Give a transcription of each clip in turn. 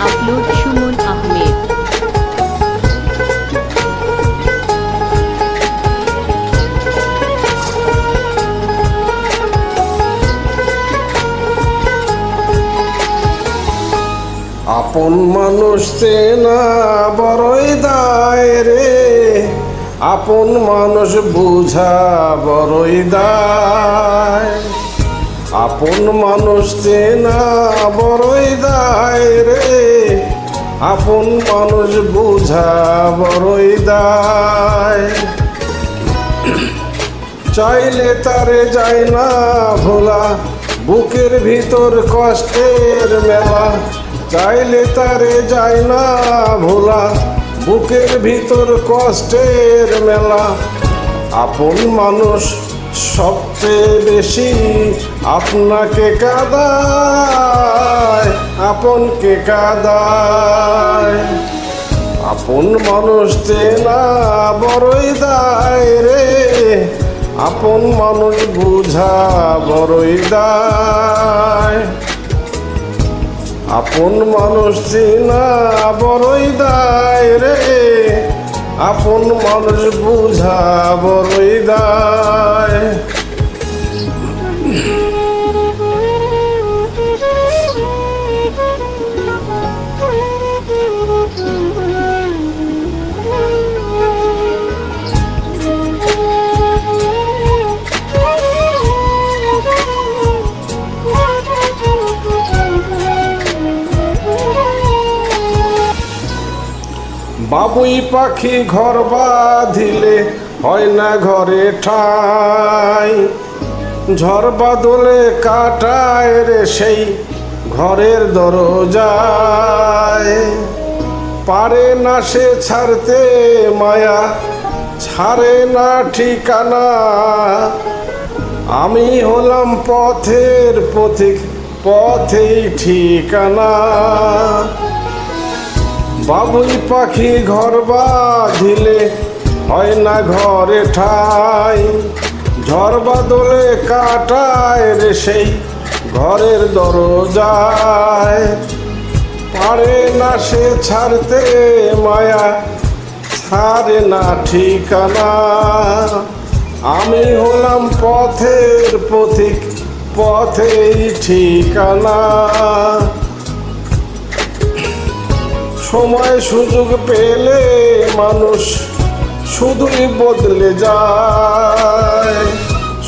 Upload Suman Ahmed. আপন মানুষ চেনা বড়ই দায় রে, আপন মানুষ বুঝা বড়ই দায়। আপন মানুষ চেনা বড়ই দায় রে, আপন মানুষ বুঝা বড়ই দায়। চাইলে তারে যায় না ভোলা, বুকের ভিতর কষ্টের মেলা। চাইলে তারে যায় না ভোলা, বুকের ভিতর কষ্টের মেলা। আপন মানুষ সবচেয়ে বেশি আপনাকে কাঁদায়, আপনকে কাঁদায়। আপন মানুষ চেনা বড়ই দায় রে, আপন মানুষ বুঝা বড়ই দায়। আপন মানুষ চেনা বড়ই দায় রে, আপন মানুষ বুঝা বড়ই দায়। বাবুই পাখি ঘর বাঁধিলে হয় না ঘরে ঠাই, ঝড় বাদলে কাটায় রে সেই ঘরের দরজায়। পারে না সে ছাড়তে মায়া, ছাড়ে না ঠিকানা। আমি হলাম পথের পথিক, পথেই ঠিকানা। বাবুই পাখি ঘর বাঁধিলে হয় না ঘরে ঠাই, ঝড় বাদলে কাটায় রে সেই ঘরের দরজায়। পারে না সে ছাড়তে মায়া, ছাড়ে না ঠিকানা। আমি হলাম পথের পথিক, পথেই ঠিকানা। সময় সুযোগ পেলে মানুষ শুধুই বদলে যায়,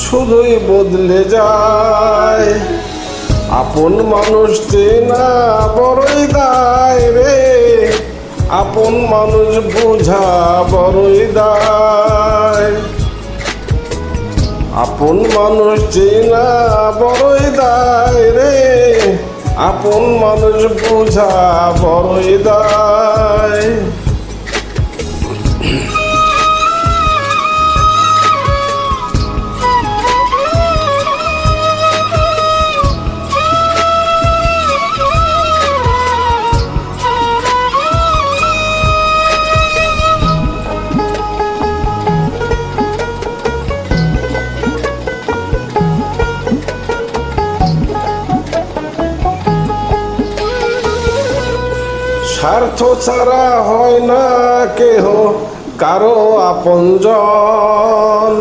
শুধুই বদলে যায়। আপন মানুষ চেনা বড়ই দায় রে, আপন মানুষ বুঝা বড়ই দায়। আপন মানুষ চেনা বড়ই দায় রে, আপন মানুষ বুঝা বড়ই দায়। স্বার্থ ছাড়া হয় না কেহ কারো আপনজন।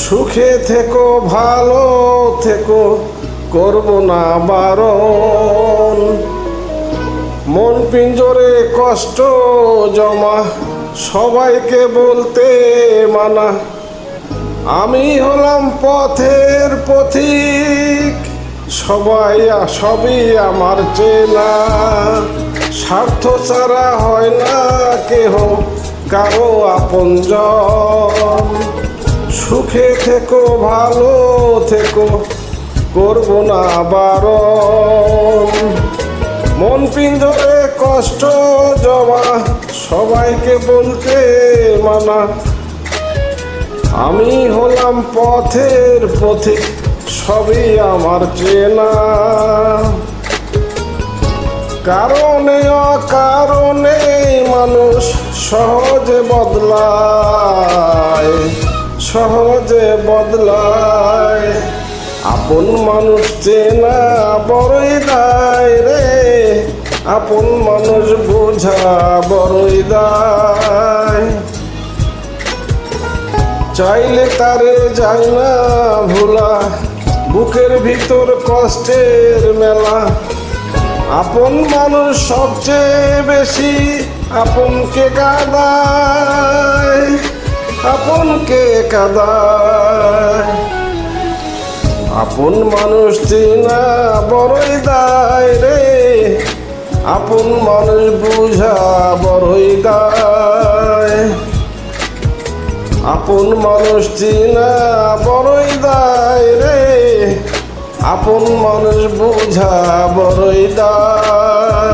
সুখে থেকো ভালো থেকো, করব না বারণ। মন পিঞ্জরে কষ্ট জমা, সবাইকে বলতে মানা। আমি হলাম পথের পথিক, সবাই সবই আমার চেনা। স্বার্থ ছাড়া হয় না কেহ কারো আপনজন। সুখে থেকো ভালো থেকো, করব না বারণ। মন পিঞ্জরে কষ্ট জমা, সবাইকে বলতে মানা। আমি হলাম পথের পথিক, সবই আমার চেনা। কারণে অকারণে মানুষ সহজে বদলায়, সহজে বদলায়। আপন মানুষ চেনা বড়ই দায় রে, আপন মানুষ বোঝা বড়ই দায়। চাইলে তারে যায় না ভোলা, বুকের ভিতর কষ্টের মেলা। আপন মানুষ সবচেয়ে বেশি আপনকে কাঁদায়, আপনকে কাঁদায়। আপন মানুষ চিনা বড়ই দায় রে, আপন মানুষ বুঝা বড়ই দায়। আপন মানুষ চিনা বড়ই দায় রে, আপন মানুষ বুঝা বড়ই দায়।